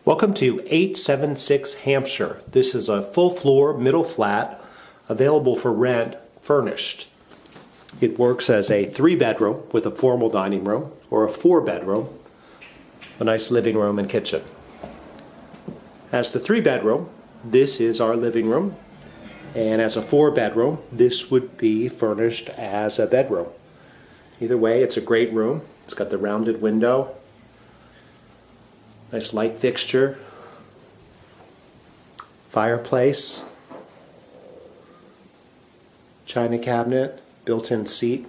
Welcome to 876 Hampshire. This is a full floor, middle flat, available for rent, furnished. It works as a 3-bedroom with a formal dining room, or a 4-bedroom, a nice living room and kitchen. As the 3-bedroom, this is our living room, and as a 4-bedroom, this would be furnished as a bedroom. Either way, it's a great room. It's got the rounded window, nice light fixture, fireplace, china cabinet, built-in seat,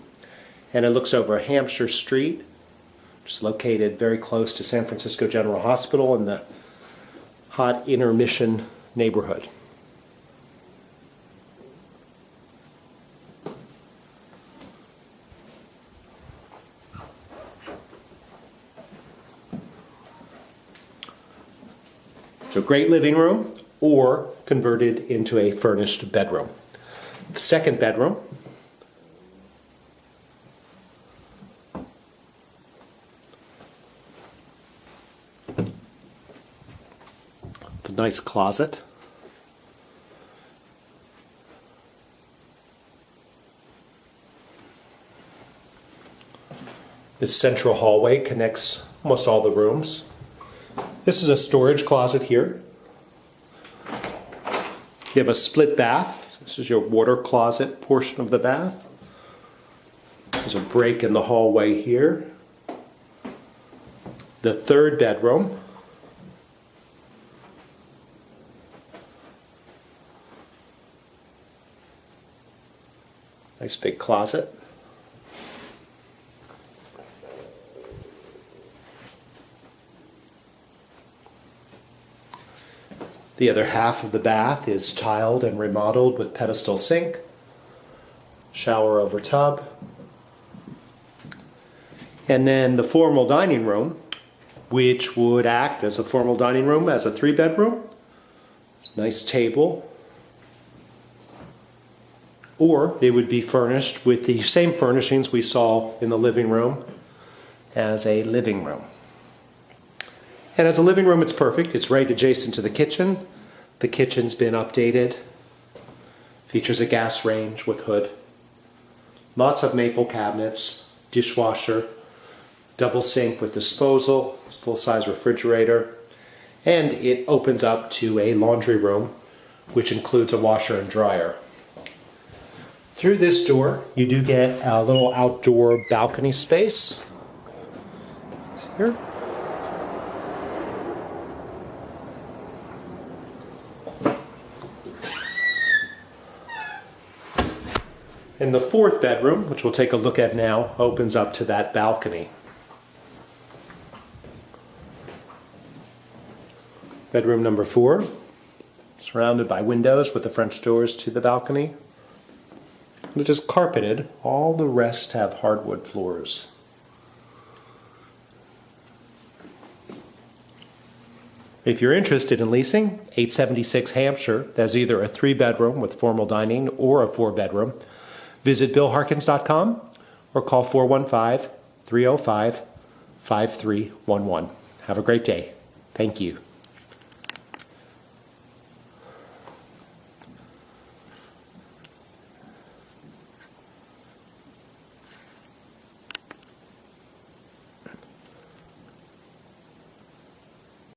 and it looks over Hampshire Street, which is located very close to San Francisco General Hospital in the hot Intermission neighborhood. So great living room, or converted into a furnished bedroom. The second bedroom, the nice closet. This central hallway connects almost all the rooms. This is a storage closet here. You have a split bath. This is your water closet portion of the bath. There's a break in the hallway here. The third bedroom. Nice big closet. The other half of the bath is tiled and remodeled with pedestal sink, shower over tub. And then the formal dining room, which would act as a formal dining room as a 3-bedroom. Nice table. Or it would be furnished with the same furnishings we saw in the living room as a living room. And as a living room, it's perfect. It's right adjacent to the kitchen. The kitchen's been updated. Features a gas range with hood. Lots of maple cabinets, dishwasher, double sink with disposal, full-size refrigerator, and it opens up to a laundry room, which includes a washer and dryer. Through this door, you do get a little outdoor balcony space. It's here. And the fourth bedroom, which we'll take a look at now, opens up to that balcony. Bedroom number 4, surrounded by windows with the French doors to the balcony. It is carpeted. All the rest have hardwood floors. If you're interested in leasing, 876 Hampshire, that's either a 3-bedroom with formal dining or a 4-bedroom, visit billharkins.com or call 415-305-5311. Have a great day. Thank you.